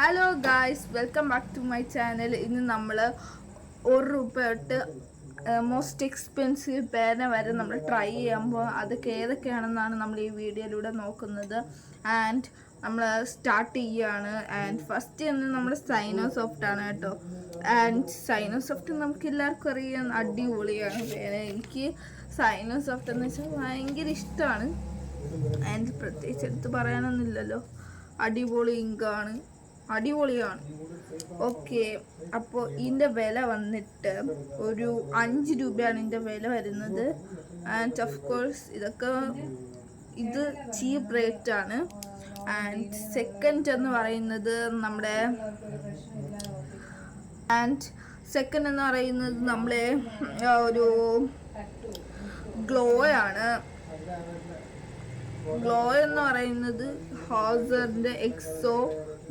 Hello guys, welcome back to my channel. ഇന്ന് നമ്മൾ ₹1 തൊട്ട് മോസ്റ്റ് എക്സ്പെൻസീവ് പേന വരെ നമ്മൾ ട്രൈ ചെയ്യുമ്പോൾ അതൊക്കെ ഏതൊക്കെയാണെന്നാണ് നമ്മൾ ഈ വീഡിയോയിലൂടെ നോക്കുന്നത്. ആൻഡ് നമ്മൾ സ്റ്റാർട്ട് ചെയ്യുകയാണ്. ആൻഡ് ഫസ്റ്റ് തന്നെ നമ്മൾ സൈനോസോഫ്റ്റ് ആണ് കേട്ടോ. ആൻഡ് സൈനോസോഫ്റ്റ് നമുക്ക് എല്ലാവർക്കും അറിയാം, അടിപൊളിയാണ് പേന. എനിക്ക് സൈനോസോഫ്റ്റ് എന്ന് വെച്ചാൽ ഭയങ്കര ഇഷ്ടമാണ്. ആൻഡ് പ്രത്യേകിച്ച് എടുത്ത് പറയാനൊന്നുമില്ലല്ലോ, അടിപൊളി ഇങ്കാണ്, അടിപൊളിയാണ്. ഓക്കെ, അപ്പോൾ ഇതിൻ്റെ വില വന്നിട്ട് ഒരു ₹5 ഇതിൻ്റെ വില വരുന്നത്. ആൻഡ് ഓഫ് കോഴ്സ് ഇത് ചീപ്പ് റേറ്റ് ആണ്. ആൻഡ് സെക്കൻഡ് എന്ന് പറയുന്നത് നമ്മളെ ഒരു ഗ്ലോ ആണ്. ഗ്ലോ എന്ന് പറയുന്നത് ഹോസറിൻ്റെ എക്സോ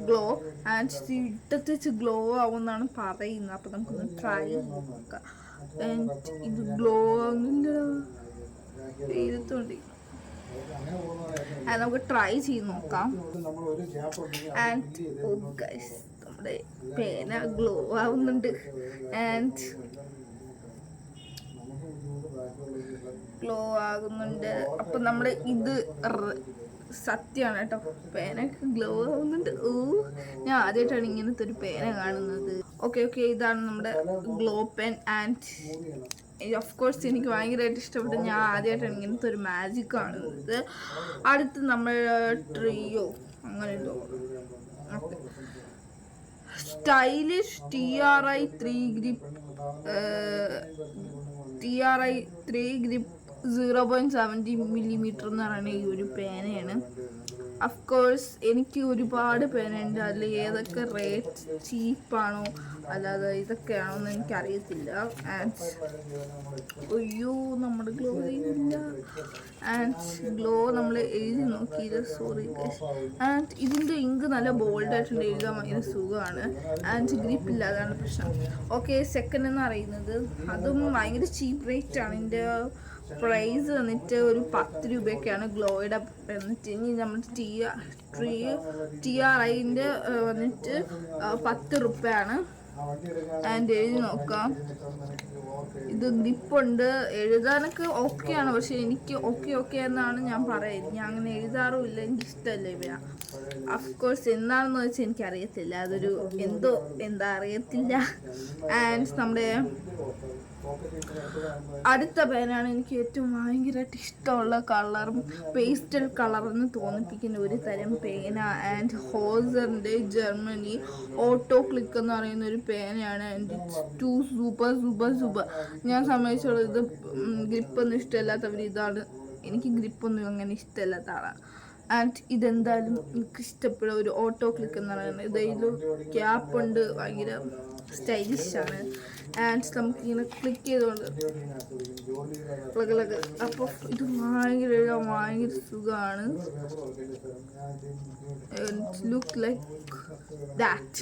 ഗ്ലോ. ആൻഡ് ഇട്ടത്ത് വെച്ച് ഗ്ലോ ആവുമെന്നാണ് പറയുന്നത്. അപ്പം നമുക്കൊന്ന് ട്രൈ നോക്കാം. ആൻഡ് ഇത് ഗ്ലോ ആവുന്നില്ല, എഴുത്തോണ്ടി. നമുക്ക് ട്രൈ ചെയ്ത് നോക്കാം. ആൻഡ് നമ്മുടെ പേന ഗ്ലോ ആവുന്നുണ്ട്. ആൻഡ് ഗ്ലോ ആകുന്നുണ്ട്. അപ്പം നമ്മൾ ഇത് സത്യമാണ് കേട്ടോ, പേനൊക്കെ ഗ്ലോ ആവുന്നുണ്ട്. ഞാൻ ആദ്യമായിട്ടാണ് ഇങ്ങനത്തെ ഒരു പേന കാണുന്നത്. ഓക്കെ, ഇതാണ് നമ്മുടെ glow pen. And of course എനിക്ക് ഭയങ്കരമായിട്ട് ഇഷ്ടപ്പെട്ടു. ഞാൻ ആദ്യമായിട്ടാണ് ഇങ്ങനത്തെ ഒരു മാജിക് കാണുന്നത്. അടുത്ത് നമ്മൾ ട്രിയോ അങ്ങനെ സ്റ്റൈലിഷ് TRI 3 ഗ്രിപ്പ് 0.70 മില്ലിമീറ്റർ എന്ന് പറയുന്ന ഈ ഒരു പേനയാണ്. അഫ്കോഴ്സ് എനിക്ക് ഒരുപാട് പേനയുണ്ട്. അതിൽ ഏതൊക്കെ റേറ്റ് ചീപ്പാണോ അല്ലാതെ ഇതൊക്കെയാണോ എന്ന് എനിക്കറിയത്തില്ല. അയ്യോ, നമ്മുടെ ഗ്ലോ ഇല്ല. ആൻഡ് ഗ്ലോ നമ്മൾ എഴുതി നോക്കിയത്, സോറി. ആൻഡ് ഇതിൻ്റെ ഇങ്ക് നല്ല ബോൾഡായിട്ടുണ്ട്, എഴുതാൻ ഭയങ്കര സുഖമാണ്. ആൻഡ് ഗ്രിപ്പില്ല, അതാണ് പ്രശ്നം. ഓക്കെ, സെക്കൻഡ് എന്ന് പറയുന്നത് അതും ഭയങ്കര ചീപ്പ് റേറ്റ് ആണ്. ഇതിൻ്റെ പ്രൈസ് വന്നിട്ട് ഒരു ₹10 ഗ്ലോയുടെ വന്നിട്ട്. ഇനി നമ്മൾ TRIൻ്റെ വന്നിട്ട് ₹10. ആൻഡ് എഴുതി നോക്കാം. ഇത് ഗ്രിപ്പുണ്ട്, എഴുതാനൊക്കെ ഓക്കെയാണ്. പക്ഷെ എനിക്ക് ഓക്കെ എന്നാണ് ഞാൻ പറയുന്നത്. ഞാൻ അങ്ങനെ എഴുതാറുമില്ല, എനിക്കിഷ്ടമല്ല ഇവ. അഫ്കോഴ്സ് എന്താണെന്ന് വെച്ചാൽ എനിക്കറിയത്തില്ല, അതൊരു എന്താ അറിയത്തില്ല. ആൻഡ് നമ്മുടെ അടുത്ത പേനാണ് എനിക്ക് ഏറ്റവും ഭയങ്കരമായിട്ട് ഇഷ്ടമുള്ള കളറും പേസ്റ്റൽ കളറെന്ന് തോന്നിപ്പിക്കുന്ന ഒരു തരം പേന. ആൻഡ് ഹോസറിൻ്റെ ജർമ്മനി ഓട്ടോ ക്ലിക്ക് എന്ന് പറയുന്ന ഒരു പേനയാണ്. And it's super. ഞാൻ സമ്മതിച്ചോളൂ, ഇത് ഗ്രിപ്പൊന്നും ഇഷ്ടമില്ലാത്തവർ ഇതാണ്. എനിക്ക് ഗ്രിപ്പൊന്നും അങ്ങനെ ഇഷ്ടമില്ലാത്ത ആളാണ്. ആൻഡ് ഇതെന്തായാലും എനിക്ക് ഇഷ്ടപ്പെടുക ഒരു ഓട്ടോ ക്ലിക്ക് എന്ന് പറയുന്നത്. ഇതിൽ ക്യാപ്പുണ്ട്, ഭയങ്കര സ്റ്റൈലിഷാണ്. ആൻഡ് നമുക്കിങ്ങനെ ക്ലിക്ക് ചെയ്തുകൊണ്ട് അപ്പോൾ ഇത് ഭയങ്കര സുഖമാണ്. Look like that.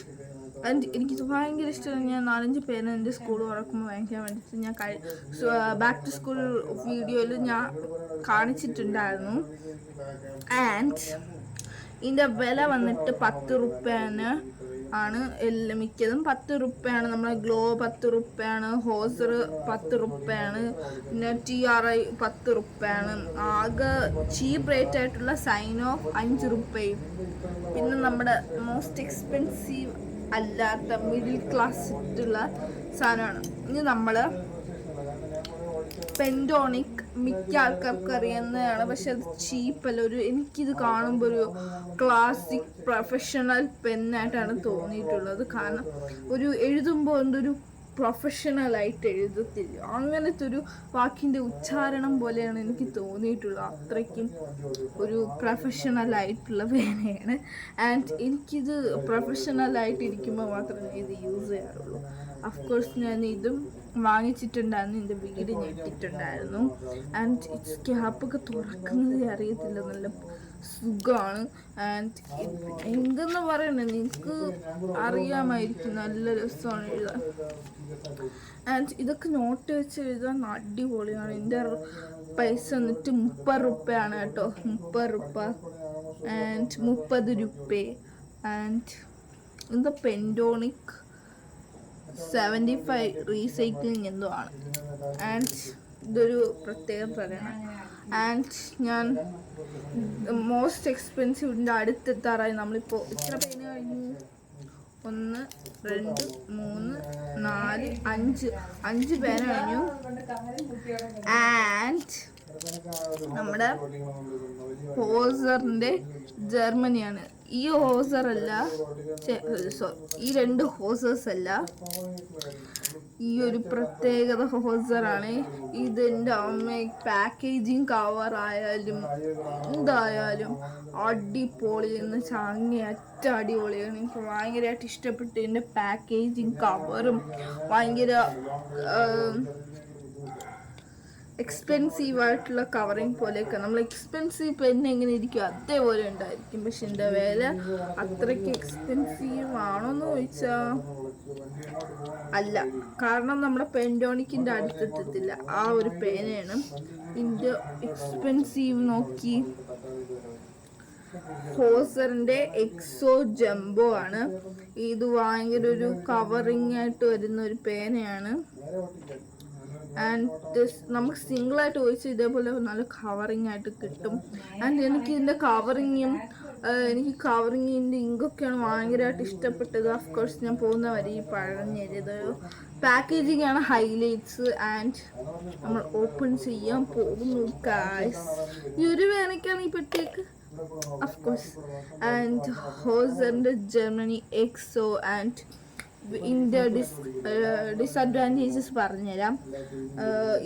ആൻഡ് എനിക്കിത് ഭയങ്കര ഇഷ്ടമാണ്. ഞാൻ 4-5 പേന എൻ്റെ സ്കൂൾ തുറക്കുമ്പോൾ വാങ്ങിക്കാൻ വേണ്ടിയിട്ട് ഞാൻ ബാക്ക് ടു സ്കൂൾ വീഡിയോയിൽ ഞാൻ കാണിച്ചിട്ടുണ്ടായിരുന്നു. ആൻഡ് ഇതിൻ്റെ വില വന്നിട്ട് ₹10 ആണ്. എല്ലാം മിക്കതും ₹10. നമ്മളെ ഗ്ലോ ₹10, ഹോസർ ₹10, പിന്നെ TRI ₹10. ആകെ ചീപ്പ് റേറ്റ് ആയിട്ടുള്ള സൈനോ ₹5. പിന്നെ നമ്മുടെ മോസ്റ്റ് എക്സ്പെൻസീവ് അല്ലാത്ത മിഡിൽ ക്ലാസ് ഇട്ടുള്ള സാധനമാണ്. ഇനി നമ്മൾ പെൻറ്റോണിക് മിക്ക ആൾക്കാർക്ക് അറിയുന്നതാണ്, പക്ഷെ അത് ചീപ്പല്ല. എനിക്കിത് കാണുമ്പോൾ ഒരു ക്ലാസിക് പ്രൊഫഷണൽ പെന്നായിട്ടാണ് തോന്നിയിട്ടുള്ളത്. കാരണം എഴുതുമ്പോൾ എന്തൊരു പ്രൊഫഷണലായിട്ട് എഴുതത്തില്ല, അങ്ങനത്തെ ഒരു വാക്കിൻ്റെ ഉച്ചാരണം പോലെയാണ് എനിക്ക് തോന്നിയിട്ടുള്ളത്. അത്രയ്ക്കും ഒരു പ്രൊഫഷണലായിട്ടുള്ള പേനയാണ്. ആൻഡ് എനിക്കിത് പ്രൊഫഷണലായിട്ട് ഇരിക്കുമ്പോൾ മാത്രമേ ഇത് യൂസ് ചെയ്യാറുള്ളൂ. അഫ്കോഴ്സ് ഞാൻ ഇതും വാങ്ങിച്ചിട്ടുണ്ടായിരുന്നു, എൻ്റെ വീട് ഞെട്ടിട്ടുണ്ടായിരുന്നു. ആൻഡ് ഇറ്റ്സ് ക്യാപ്പൊക്കെ തുറക്കുന്നത് അറിയത്തില്ല, നല്ല സുഖമാണ്. ആൻഡ് എന്തെന്ന് പറയുന്നത് നിങ്ങൾക്ക് അറിയാമായിരിക്കും, നല്ല രസമാണ് എഴുതാൻ. ആൻഡ് ഇതൊക്കെ നോട്ട് വെച്ച് എഴുതാൻ അടിപൊളിയാണ്. എൻ്റെ പൈസ വന്നിട്ട് ₹30 കേട്ടോ, ₹30 ആൻഡ് ₹30. ആൻഡ് ഇത് പെൻഡോണിക് 75 റീസൈക്ലിംഗ് എന്തോ ആണ്. ആൻഡ് ഇതൊരു പ്രത്യേക തരമാണ്. ആൻഡ് ഞാൻ മോസ്റ്റ് എക്സ്പെൻസീവിൻ്റെ അടുത്തെത്താറായി. നമ്മളിപ്പോൾ ഇത്ര പേന കഴിഞ്ഞു? 1 2 3 4 5 പേന കഴിഞ്ഞു. ആൻഡ് നമ്മുടെ ഹോസറിൻ്റെ ജർമ്മനിയാണ്. ഈ ഹോസർ അല്ല, ഈ 2 ഹോസേഴ്സ് അല്ല, ഈ ഒരു പ്രത്യേകത ഹോസറാണ്. ഇതിൻ്റെ അമ്മ പാക്കേജിങ് കവർ ആയാലും എന്തായാലും അടിപൊളി എന്ന് ചാങ്ങിയറ്റ അടിപൊളിയാണ്. എനിക്ക് ഭയങ്കരമായിട്ട് ഇഷ്ടപ്പെട്ടു. ഇതിൻ്റെ പാക്കേജിങ് കവറും ഭയങ്കര എക്സ്പെൻസീവ് ആയിട്ടുള്ള കവറിങ് പോലെയൊക്കെ. നമ്മൾ എക്സ്പെൻസീവ് പെൻ എങ്ങനെ ഇരിക്കും അതേപോലെ ഉണ്ടായിരിക്കും. പക്ഷെ എൻ്റെ വില അത്രയ്ക്ക് എക്സ്പെൻസീവ് ആണോന്ന് ചോദിച്ചാൽ അല്ല. കാരണം നമ്മുടെ പെൻഡോണിക്കിൻ്റെ അടുത്തെത്തത്തില്ല. ആ ഒരു പേനയാണ്. ഇതിൻ്റെ എക്സ്പെൻസീവ് നോക്കി. ഹോസറിൻ്റെ എക്സോ ജംബോ ആണ്. ഇത് ഭയങ്കര ഒരു കവറിങ് ആയിട്ട് വരുന്ന ഒരു പേനയാണ്. ആൻഡ് നമുക്ക് സിംഗിളായിട്ട് ഒഴിച്ച് ഇതേപോലെ നല്ല കവറിങ് ആയിട്ട് കിട്ടും. ആൻഡ് എനിക്ക് ഇതിൻ്റെ കവറിങ്ങിൻ്റെ ഇങ്കൊക്കെയാണ് ഭയങ്കരമായിട്ട് ഇഷ്ടപ്പെട്ടത്. ഓഫ്കോഴ്സ് ഞാൻ പോകുന്ന വരി പറഞ്ഞത് പാക്കേജിങ് ആണ് ഹൈലൈറ്റ്സ്. ആൻഡ് നമ്മൾ ഓപ്പൺ ചെയ്യാൻ പോകുന്നു ഗായ്സ്. ഈ ഒരു വേനയ്ക്കാണ് ഈ പെട്ടിയൊക്കെ ഓഫ്കോഴ്സ്. ആൻഡ് ഹോസറിൻ്റെ ജർമ്മനി എക്സോ. ആൻഡ് ഇതിൻ്റെ ഡിസഡ്വാൻറ്റേജസ് പറഞ്ഞുതരാം.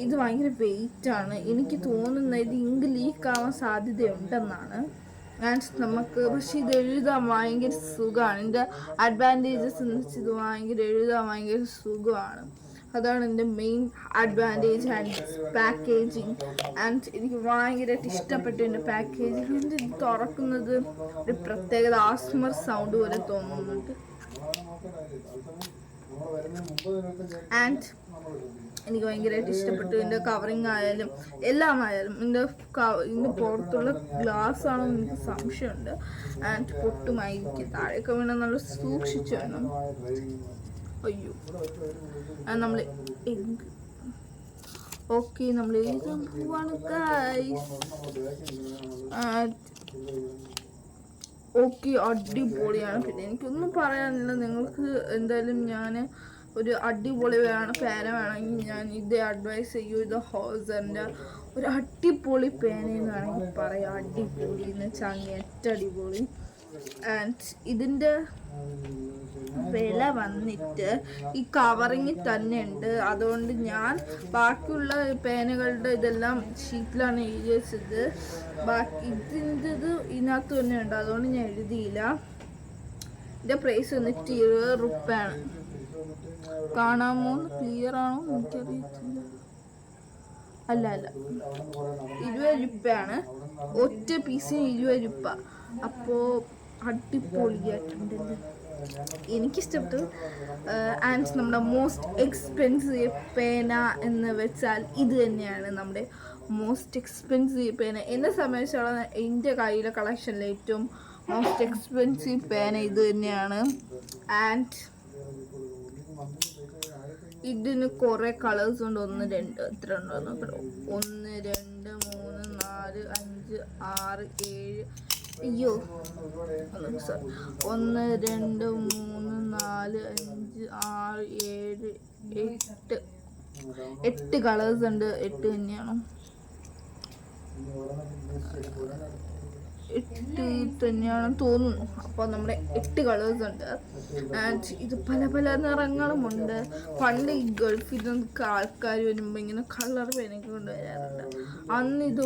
ഇത് ഭയങ്കര വെയിറ്റാണ്. എനിക്ക് തോന്നുന്നത് ഇങ്ക് ലീക്ക് ആവാൻ സാധ്യതയുണ്ടെന്നാണ്. ആൻഡ് നമുക്ക് പക്ഷെ ഇത് എഴുതാൻ ഭയങ്കര സുഖമാണ്. ഇതിൻ്റെ അഡ്വാൻറ്റേജസ് എന്ന് വെച്ചാൽ ഇത് എഴുതാൻ ഭയങ്കര സുഖമാണ്. അതാണ് എൻ്റെ main advantage. And packaging. And എനിക്ക് ഭയങ്കരമായിട്ട് ഇഷ്ടപ്പെട്ടു എൻ്റെ പാക്കേജിങ്. ഇത് തുറക്കുന്നത് ഒരു പ്രത്യേകത ആസ്മർ സൗണ്ട് പോലെ തോന്നുന്നുണ്ട്. ആൻഡ് എനിക്ക് ഭയങ്കരമായിട്ട് ഇഷ്ടപ്പെട്ടു. ഇതിൻ്റെ കവറിങ് ആയാലും എല്ലാം ആയാലും. ഇതിൻ്റെ പുറത്തുള്ള ഗ്ലാസ് ആണോ എനിക്ക് സംശയമുണ്ട്. ആൻഡ് പൊട്ടുമായിരിക്കും. താഴേക്ക് വീണ നല്ല സൂക്ഷിച്ചു വേണം. അയ്യോ. നമ്മൾ ഓക്കെ നമ്മൾ എഴുതാൻ പോവാണ് ഗൈസ്. ഓക്കെ അടിപൊളിയാണ്. പിന്നെ എനിക്കൊന്നും പറയാനില്ല. നിങ്ങൾക്ക് എന്തായാലും ഞാൻ ഒരു അടിപൊളി പേന വേണമെങ്കിൽ ഞാൻ ഇതേ അഡ്വൈസ് ചെയ്യൂ. ഇത് ഹോസറിൻ്റെ ഒരു അടിപൊളി പേനയെന്ന് വേണമെങ്കിൽ പറയാം. അടിപൊളി എന്ന് വെച്ചാൽ ഏറ്റവും അടിപൊളി. ആൻഡ് ഇതിൻ്റെ വില വന്നിട്ട് ഈ കവറിങ്ങിൽ തന്നെ ഉണ്ട്. അതുകൊണ്ട് ഞാൻ ബാക്കിയുള്ള പേനകളുടെ ഇതെല്ലാം ഷീറ്റിലാണ് എഴുതി വെച്ചത്. ബാക്കി ഇതിൻ്റെത് ഇതിനകത്ത് തന്നെ ഉണ്ട്. അതുകൊണ്ട് ഞാൻ എഴുതിയില്ല. ഇതിൻ്റെ പ്രൈസ് വന്നിട്ട് 20 രൂപയാണ്. കാണാമോ? ക്ലിയർ ആണോ എനിക്കറിയത്തില്ല. അല്ല 20 രൂപയാണ്. ഒറ്റ പീസിന് 20 രൂപ. അപ്പോൾ അടിപൊളിയായിട്ടുണ്ടല്ലേ. എനിക്കിഷ്ടപ്പെട്ടു. ആൻഡ് നമ്മുടെ മോസ്റ്റ് എക്സ്പെൻസീവ് പേന എന്ന് വെച്ചാൽ ഇത് തന്നെയാണ്. നമ്മുടെ മോസ്റ്റ് എക്സ്പെൻസീവ് പേന എന്നെ സംബന്ധിച്ചോളം എൻ്റെ കയ്യിലെ കളക്ഷനിലെ ഏറ്റവും മോസ്റ്റ് എക്സ്പെൻസീവ് പേന ഇത് തന്നെയാണ്. ആൻഡ് ഇതിന് കുറേ കളേഴ്സ് ഉണ്ട്. 1 2 എത്ര ഉണ്ടോ നോക്കണോ? 1 2 3 4 5 6 7 അയ്യോ 1 2 3 4 5 6 7 8 കളേഴ്സ് ഉണ്ട്. 8 തന്നെയാണോ? 8 തന്നെയാണെന്ന് തോന്നുന്നു. അപ്പോൾ നമ്മുടെ 8 കളേഴ്സ് ഉണ്ട്. ആൻഡ് ഇത് പല പല നിറങ്ങളുമുണ്ട്. പണ്ട് ഈ ഗൾഫിൽ നിന്നൊക്കെ ആൾക്കാർ വരുമ്പോൾ ഇങ്ങനെ കളർ പേനൊക്കെ കൊണ്ടുവരാറുണ്ട്. അന്ന് ഇത്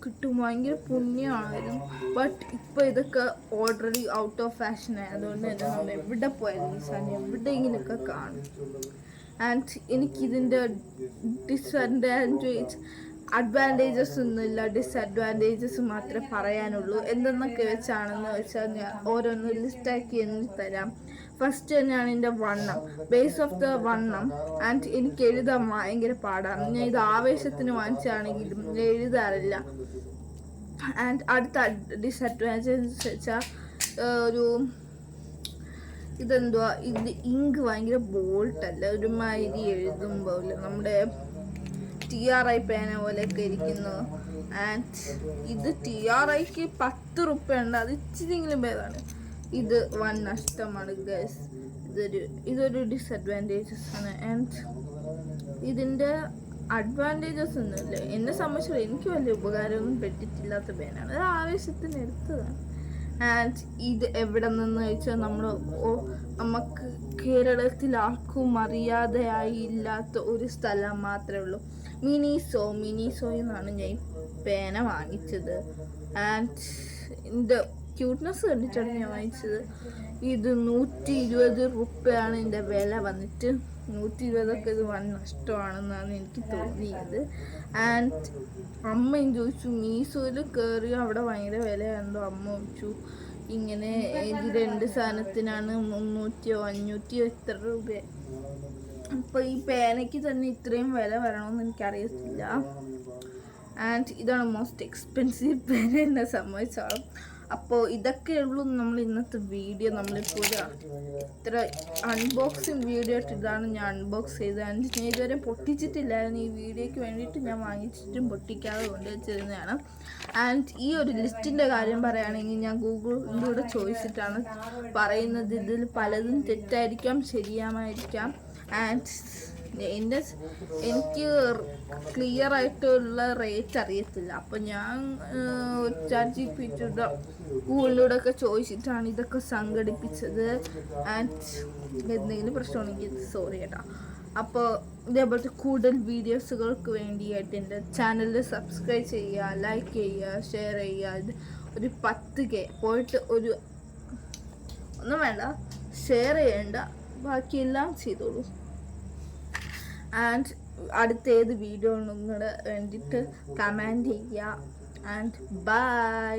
കിട്ടും. ഭയങ്കര പുണ്യമായിരുന്നു. ബട്ട് ഇപ്പോൾ ഇതൊക്കെ ഓൾറെഡി ഔട്ട് ഓഫ് ഫാഷൻ ആയതുകൊണ്ട് തന്നെ നമ്മൾ എവിടെ പോയാലും ഈ സാധനം എവിടെയെങ്കിലുമൊക്കെ കാണും. ആൻഡ് എനിക്കിതിൻ്റെ അഡ്വാൻറ്റേജസ് ഒന്നുമില്ല, ഡിസഡ്വാൻറ്റേജസ് മാത്രമേ പറയാനുള്ളൂ. എന്തെന്നൊക്കെ വെച്ചാണെന്ന് വെച്ചാൽ ഞാൻ ഓരോന്ന് ലിസ്റ്റാക്കി എന്ന് തരാം. ഫസ്റ്റ് തന്നെയാണ് എൻ്റെ വണ്ണം, ബേസ് ഓഫ് ദ വണ്ണം. ആൻഡ് എനിക്ക് എഴുതാൻ ഭയങ്കര പാടാണ്. ഞാൻ ഇത് ആവേശത്തിന് വാങ്ങിച്ചാണെങ്കിലും എഴുതാറില്ല. ആൻഡ് അടുത്ത ഡിസഡ്വാൻറ്റേജ് വെച്ചാൽ ഇതെന്തുവാ, ഇത് ഇങ്ക് ഭയങ്കര ബോൾട്ടല്ല, ഒരുമാതിരി എഴുതുമ്പോൾ നമ്മുടെ TRI പേന പോലെയൊക്കെ ഇരിക്കുന്നു. ആൻഡ് ഇത് TRIക്ക് 10 റുപ്യ ഉണ്ട്, അത് ഇച്ചിരിയെങ്കിലും ഭേദമാണ്. ഇത് വൻ നഷ്ടമാണ് ഗൈസ്. ഇതൊരു ഡിസഡ്വാൻറ്റേജസ് ആണ്. ആൻഡ് ഇതിൻ്റെ അഡ്വാൻറ്റേജസ് ഒന്നുമില്ല. എന്നെ സംബന്ധിച്ചില്ല, എനിക്ക് വലിയ ഉപകാരമൊന്നും പെട്ടിട്ടില്ലാത്ത പേനാണ്. അത് ആവശ്യത്തിന് എടുത്തതാണ്. ആൻഡ് ഇത് എവിടെ നിന്ന് വെച്ചാൽ നമുക്ക് കേരളത്തിൽ ആർക്കും അറിയാതെയായി ഇല്ലാത്ത ഒരു സ്ഥലം മാത്രമേ ഉള്ളൂ. മിനിസോയിൽ നിന്നാണ് ഞാൻ പേന വാങ്ങിച്ചത്. ആൻഡ് ഇതിൻ്റെ ക്യൂട്ട്നെസ് കണ്ടിട്ടാണ് ഞാൻ വാങ്ങിച്ചത്. ഇത് 120 റുപ്യാണ് ഇതിൻ്റെ വില വന്നിട്ട്. 120 ഇത് വൻ നഷ്ടമാണെന്നാണ് എനിക്ക് തോന്നിയത്. ആൻഡ് അമ്മയും ചോദിച്ചു, മീസോയിൽ കയറി അവിടെ ഭയങ്കര വിലയാണെന്തോ. അമ്മ ചോദിച്ചു, ഇങ്ങനെ ഇത് 2 സാധനത്തിനാണ് 300 500 എത്ര രൂപ. അപ്പോൾ ഈ പേനയ്ക്ക് തന്നെ ഇത്രയും വില വരണമെന്ന് എനിക്കറിയത്തില്ല. ആൻഡ് ഇതാണ് മോസ്റ്റ് എക്സ്പെൻസീവ് പേന എന്നെ സംബന്ധിച്ചോളം. അപ്പോൾ ഇതൊക്കെയുള്ളൂ നമ്മൾ ഇന്നത്തെ വീഡിയോ. നമ്മളിപ്പോൾ ഇത്ര അൺബോക്സിങ് വീഡിയോ ഇതാണ് ഞാൻ അൺബോക്സ് ചെയ്തത്. ആൻഡ് ഞാൻ ഇതുവരെ പൊട്ടിച്ചിട്ടില്ലായിരുന്നു. ഈ വീഡിയോയ്ക്ക് വേണ്ടിയിട്ട് ഞാൻ വാങ്ങിച്ചിട്ടും പൊട്ടിക്കാതെ കൊണ്ടുവച്ചിരുന്നതാണ്. ആൻഡ് ഈ ഒരു ലിസ്റ്റിൻ്റെ കാര്യം പറയുകയാണെങ്കിൽ ഞാൻ ഗൂഗിളിലൂടെ ചോദിച്ചിട്ടാണ് പറയുന്നത്. ഇതിൽ പലതും തെറ്റായിരിക്കാം, ശരിയാമായിരിക്കാം. ആൻഡ് എനിക്ക് ക്ലിയർ ആയിട്ടുള്ള റേറ്റ് അറിയത്തില്ല. അപ്പം ഞാൻ ChatGPT ഗൂഗിളിലൂടെ ഒക്കെ ചോദിച്ചിട്ടാണ് ഇതൊക്കെ സംഘടിപ്പിച്ചത്. ആൻഡ് എന്തെങ്കിലും പ്രശ്നമാണെങ്കിൽ സോറി കേട്ടോ. അപ്പോൾ ഇതേപോലത്തെ കൂടുതൽ വീഡിയോസുകൾക്ക് വേണ്ടിയിട്ട് എൻ്റെ ചാനൽ സബ്സ്ക്രൈബ് ചെയ്യുക, ലൈക്ക് ചെയ്യുക, ഷെയർ ചെയ്യുക. ഇത് ഒരു 10K പോയിട്ട് ഒന്നും വേണ്ട, ഷെയർ ചെയ്യേണ്ട, ബാക്കിയെല്ലാം ചെയ്തോളൂ. ആൻഡ് അടുത്ത ഏത് വീഡിയോ ഉണ്ടെന്ന് വേണ്ടിയിട്ട് കമൻറ്റ് ചെയ്യുക. And by.